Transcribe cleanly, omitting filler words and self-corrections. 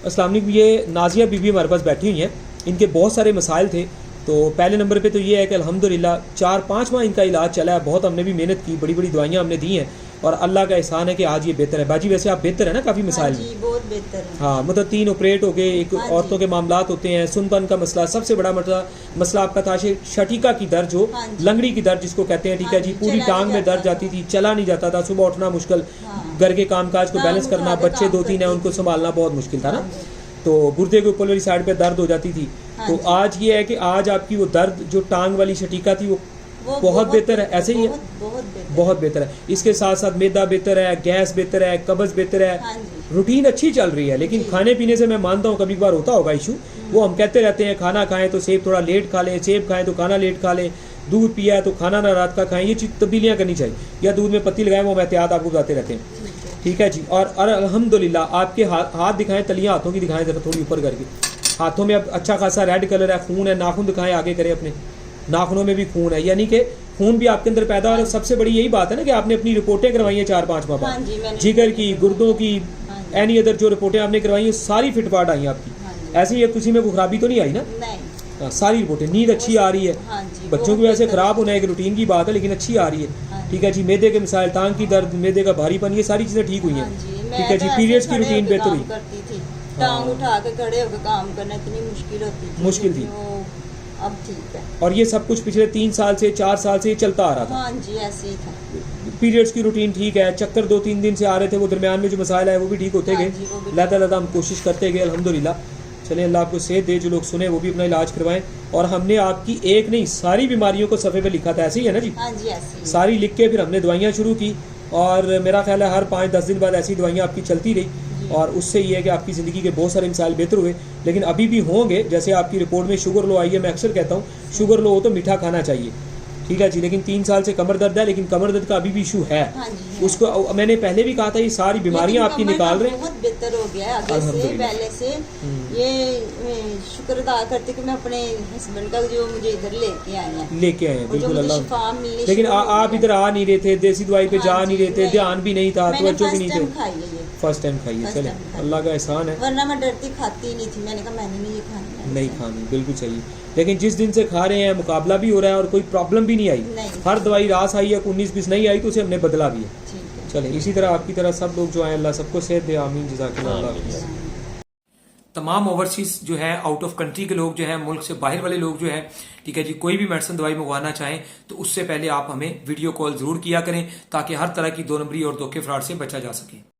अस्सलाम वालेकुम। ये नाजिया बीबी हमारे पास बैठी हुई हैं। इनके बहुत सारे मसाइल थे। तो पहले नंबर पे तो ये है कि अल्हम्दुलिल्लाह 4-5 माह इनका इलाज चला है। बहुत हमने भी मेहनत की, बड़ी बड़ी दवाइयाँ हमने दी हैं और अल्लाह का एहसान है कि आज ये बेहतर है। बाजी वैसे आप बेहतर है ना काफ़ी मसाइल में? बहुत बेहतर है। हाँ, मतलब 3 ऑपरेट हो गए, एक औरतों के मामलात होते हैं, सुनपन का मसला, सबसे बड़ा मसला आपका था शटिका की दर्द, जो लंगड़ी की दर्द जिसको कहते हैं, ठीक है जी। पूरी टांग में दर्द जाती थी, चला नहीं जाता था, सुबह उठना मुश्किल, घर के कामकाज को बैलेंस करना, बच्चे 2-3 हैं उनको संभालना बहुत मुश्किल था ना। तो गुर्दे के ऊपर वाली साइड पे दर्द हो जाती थी। तो आज ये है कि आज आपकी वो दर्द जो टांग वाली शटिका थी वो बहुत बेहतर है। ऐसे ही है, बहुत बेहतर है। इसके साथ साथ मैदा बेहतर है, गैस बेहतर है, कब्ज बेहतर है, रूटीन अच्छी चल रही है। लेकिन खाने पीने से मैं मानता हूँ कभी कभार होता होगा इशू। वो हम कहते रहते हैं खाना खाएं तो सेब थोड़ा लेट खा लें, सेब खाएं तो खाना लेट खा लें, दूध पिया है तो खाना ना रात का खाएं। ये चीज़ तब्दीलियाँ करनी चाहिए। या दूध में पत्ती लगाएं, वो एहतियात आपको बताते रहते हैं, ठीक है जी। और अल्हम्दुलिल्लाह आपके हाथ दिखाएं, तलियां हाथों की दिखाएं जरा थोड़ी ऊपर करके। हाथों में अब अच्छा खासा रेड कलर है, खून है। नाखून दिखाएं, आगे करें, अपने नाखूनों में भी खून है, यानी कि खून भी आपके अंदर पैदा हो रहा है। सबसे बड़ी यही बात है ना कि आपने अपनी रिपोर्टें करवाई हैं 4-5 माह बाद, जिगर की, गुर्दों की, एनी अदर जो रिपोर्टें आपने करवाई हैं सारी फिटफाट आई आपकी। ऐसे ही किसी में कोई खराबी तो नहीं आई ना? सारी रिपोर्टें। नींद अच्छी आ रही है, बच्चों की वजह से खराब होना एक रूटीन की बात है, लेकिन अच्छी आ रही है, ठीक है जी। मैदे के मिसाइल, टांग की दर्द, मैदे का भारीपन, ये सारी चीज़ें ठीक हुई हैं, ठीक है जी। पीरियड्स की रूटीन बेहतर हुई। टांग उठा के खड़े होकर काम करना इतनी मुश्किल थी। अब ठीक है। और ये सब कुछ पिछले 3 साल से 4 साल से चलता आ रहा था। हाँ जी, ऐसे ही था। पीरियड्स की रूटीन ठीक है, चक्कर 2-3 दिन से आ रहे थे, वो दरमियान में जो मसाइल है वो भी ठीक होते गए। अल्लाह ताला हम कोशिश करते गए, अल्हम्दुलिल्लाह। चलिए, अल्लाह आपको सेहत दे। जो लोग सुने वो भी अपना इलाज करवाएं। और हमने आपकी एक नहीं सारी बीमारियों को सफ़े पे लिखा था, ऐसे ही है ना जी? हाँ जी, ऐसे ही। सारी लिख के फिर हमने दवाइयाँ शुरू की और मेरा ख्याल है हर 5-10 दिन बाद ऐसी दवाइयाँ आपकी चलती रही। और उससे ये है कि आपकी ज़िंदगी के बहुत सारे मिसाइल बेहतर हुए। लेकिन अभी भी होंगे, जैसे आपकी रिपोर्ट में शुगर लो आई है। मैं अक्सर कहता हूँ शुगर लो हो तो मीठा खाना चाहिए, ठीक है जी। लेकिन 3 साल से कमर दर्द है, लेकिन कमर दर्द का अभी भी इशू है। उसको मैंने पहले भी कहा था, ये सारी बीमारियां आपकी निकाल रहे हैं। बहुत बेहतर हो गया है आगे से, पहले से। ये शुक्र अदा करते कि मैं अपने हस्बैंड का जो मुझे इधर लेके आए हैं, बिल्कुल अल्लाह। लेकिन आप इधर आ नहीं रहे थे, देसी दवाई पे जा नहीं रहे थे, ध्यान भी नहीं था, तवज्जो भी नहीं थे। फर्स्ट टाइम खाइए, चले, अल्लाह का एहसान है। वरना मैं डरती खाती नहीं थी। मैंने कहा मैंने नहीं ये खानी, नहीं खानी, बिल्कुल चाहिए। लेकिन जिस दिन से खा रहे हैं मुकाबला भी हो रहा है और कोई प्रॉब्लम भी नहीं आई। हर दवाई रास आई है, 19-20 नहीं आई तो उसे हमने बदला भी है। चले, इसी तरह आपकी तरह सब लोग जो आए, अल्लाह सबको सेहत दे, आमीन, जज़ाकल्लाह। तमाम ओवरसीज जो है, आउट ऑफ कंट्री के लोग जो है, मुल्क से बाहर वाले लोग जो है, ठीक है जी, कोई भी मेडिसिन दवाई मंगवाना चाहें तो उससे पहले आप हमें वीडियो कॉल जरूर किया करें, ताकि हर तरह की 2 नंबरी और धोखे फ्रॉड से बचा जा सके।